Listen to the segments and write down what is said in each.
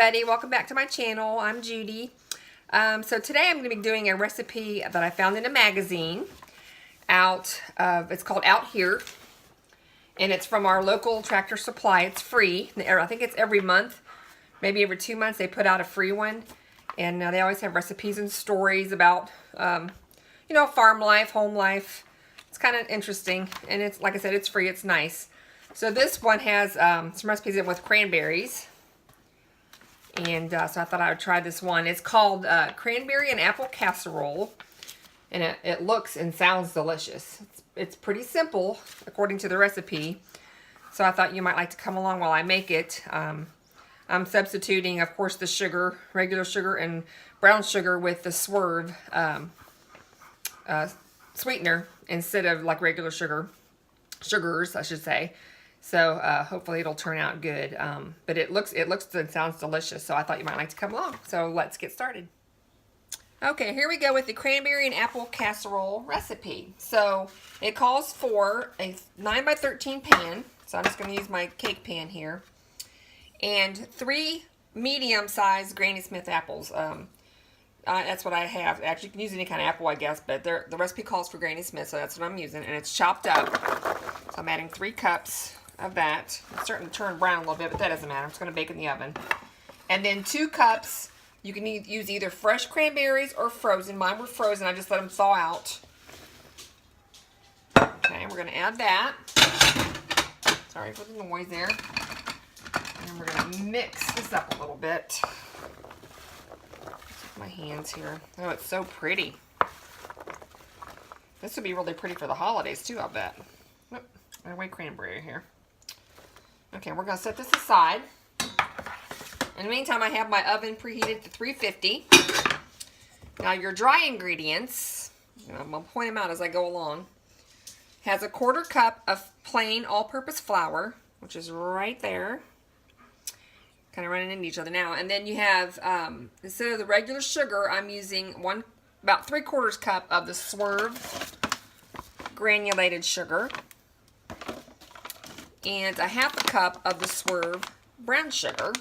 everybody, welcome back to my channel. I'm Judy. So today I'm going to be doing a recipe that I found in a magazine it's called Out Here, and it's from our local Tractor Supply. It's free. I think it's every month, maybe every 2 months they put out a free one, and they always have recipes and stories about farm life, home life. It's kind of interesting, and it's, like I said, it's free. It's nice. So this one has some recipes in with cranberries. And so I thought I would try this one. It's called Cranberry and Apple Casserole. And it looks and sounds delicious. It's pretty simple, according to the recipe. So I thought you might like to come along while I make it. I'm substituting, of course, the sugar, regular sugar and brown sugar with the Swerve Sweetner instead of like regular sugars, I should say. So hopefully it'll turn out good. But it looks and sounds delicious. So I thought you might like to come along. So let's get started. Okay, here we go with the cranberry and apple casserole recipe. So it calls for a 9 by 13 pan. So I'm just going to use my cake pan here. And 3 medium-sized Granny Smith apples. That's what I have. Actually, you can use any kind of apple, I guess. But the recipe calls for Granny Smith, so that's what I'm using. And it's chopped up. So I'm adding 3 cups of that. It's starting to turn brown a little bit, but that doesn't matter. I'm just going to bake in the oven. And then 2 cups, you can use either fresh cranberries or frozen. Mine were frozen. I just let them thaw out. Okay, we're going to add that. Sorry for the noise there. And we're going to mix this up a little bit. With my hands here. Oh, it's so pretty. This would be really pretty for the holidays too, I'll bet. Oop, away cranberry here. Okay, we're going to set this aside. In the meantime, I have my oven preheated to 350. Now, your dry ingredients, I'm going to point them out as I go along, has a 1/4 cup of plain all-purpose flour, which is right there. Kind of running into each other now. And then you have, instead of the regular sugar, I'm using about 3/4 cup of the Swerve granulated sugar. And a 1/2 cup of the Swerve brown sugar.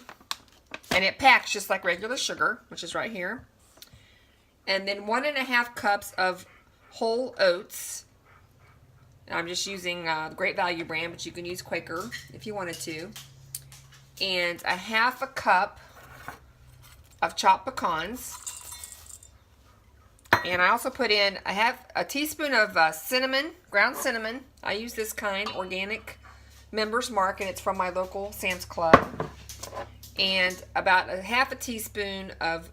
And it packs just like regular sugar, which is right here. And then 1½ cups of whole oats. And I'm just using the Great Value brand, but you can use Quaker if you wanted to. And a 1/2 cup of chopped pecans. And I also put in a teaspoon of cinnamon, ground cinnamon. I use this kind, organic Members Mark, and it's from my local Sam's Club. And about a 1/2 teaspoon of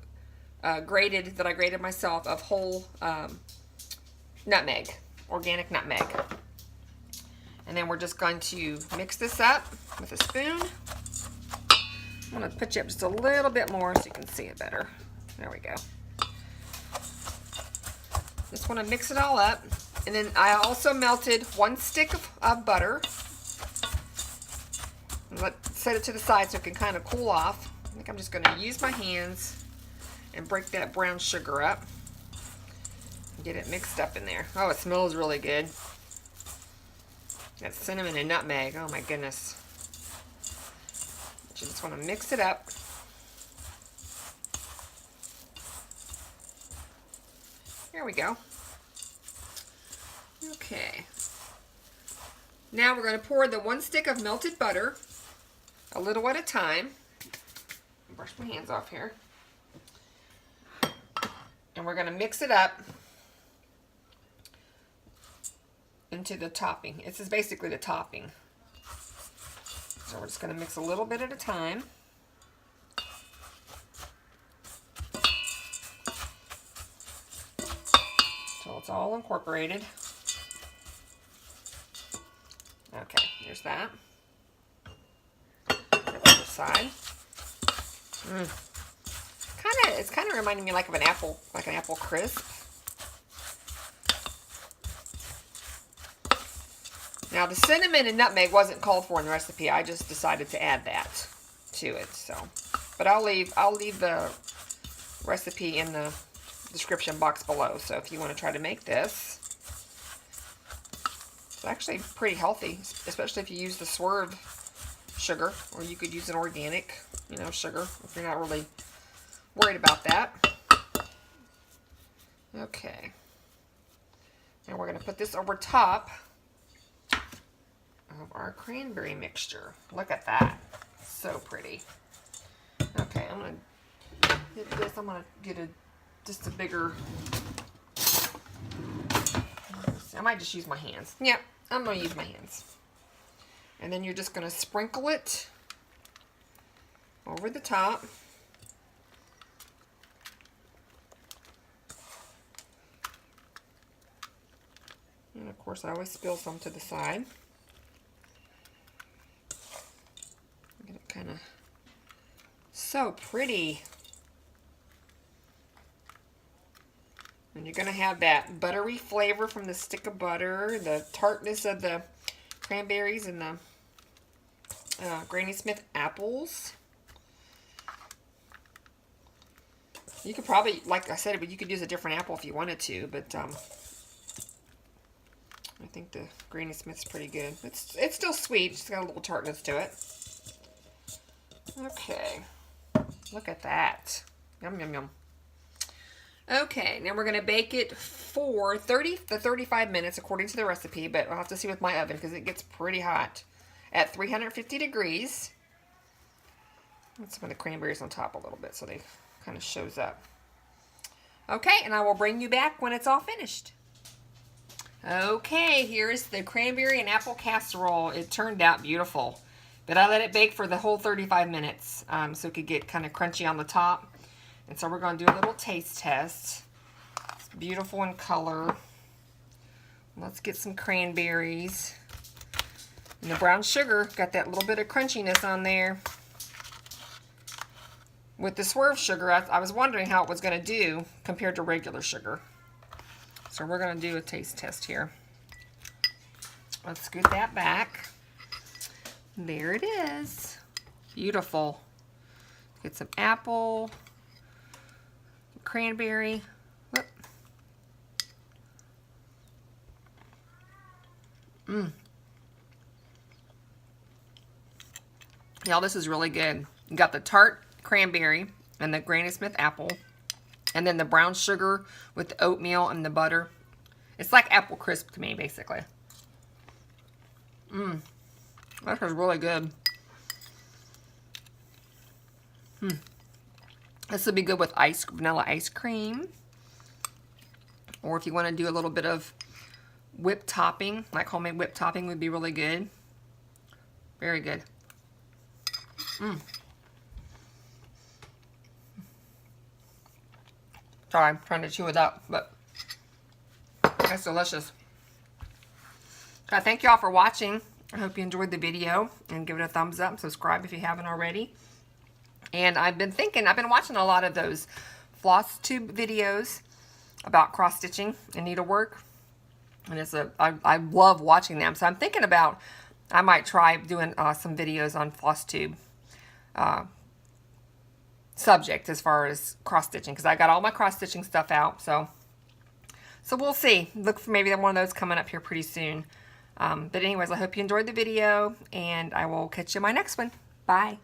that I grated myself, of whole nutmeg, organic nutmeg. And then we're just going to mix this up with a spoon. I'm going to put you up just a little bit more so you can see it better. There we go. Just want to mix it all up. And then I also melted 1 stick of butter. Set it to the side so it can kind of cool off. I think I'm just going to use my hands and break that brown sugar up. And get it mixed up in there. Oh, it smells really good. That cinnamon and nutmeg. Oh my goodness. You just want to mix it up. There we go. Okay. Now we're going to pour the 1 stick of melted butter, a little at a time. Brush my hands off here. And we're going to mix it up into the topping. This is basically the topping. So we're just going to mix a little bit at a time. So it's all incorporated. Okay, here's that. Other side. It's kind of reminding me like of an apple crisp. Now the cinnamon and nutmeg wasn't called for in the recipe. I just decided to add that to it. So, but I'll leave the recipe in the description box below. So if you want to try to make this, it's actually pretty healthy, especially if you use the Swerve sugar, or you could use an organic, you know, sugar if you're not really worried about that. Okay. Now we're going to put this over top of our cranberry mixture. Look at that. So pretty. Okay, I'm going to hit this. I'm going to get just a bigger... I might just use my hands. Yep, I'm going to use my hands. And then you're just going to sprinkle it over the top. And of course, I always spill some to the side. Get it kind of so pretty. And you're going to have that buttery flavor from the stick of butter, the tartness of the cranberries and the Granny Smith apples. You could probably, like I said, but you could use a different apple if you wanted to, but I think the Granny Smith's pretty good. It's still sweet, it's got a little tartness to it. Okay, look at that. Yum, yum, yum. Okay, now we're going to bake it for 30 to 35 minutes according to the recipe, but I'll have to see with my oven because it gets pretty hot at 350 degrees. Let's put the cranberries on top a little bit so they kind of shows up. Okay, and I will bring you back when it's all finished. Okay, here's the cranberry and apple casserole. It turned out beautiful, but I let it bake for the whole 35 minutes so it could get kind of crunchy on the top. And so we're going to do a little taste test. It's beautiful in color. Let's get some cranberries. And the brown sugar got that little bit of crunchiness on there. With the Swerve sugar, I was wondering how it was going to do compared to regular sugar. So we're going to do a taste test here. Let's scoot that back. There it is. Beautiful. Get some apple. Cranberry. Whoop. Y'all, this is really good. You got the tart cranberry and the Granny Smith apple, and then the brown sugar with the oatmeal and the butter. It's like apple crisp to me, basically. That is really good. This would be good with vanilla ice cream. Or if you want to do a little bit of whipped topping, like homemade whipped topping would be really good. Very good. Sorry, I'm trying to chew it up, but it's delicious. So thank y'all for watching. I hope you enjoyed the video, and give it a thumbs up and subscribe if you haven't already. And I've been watching a lot of those floss tube videos about cross stitching and needlework, and I love watching them. So I'm thinking about I might try doing some videos on floss tube subject as far as cross stitching, because I got all my cross stitching stuff out. So we'll see. Look for maybe one of those coming up here pretty soon. But anyways, I hope you enjoyed the video, and I will catch you in my next one. Bye.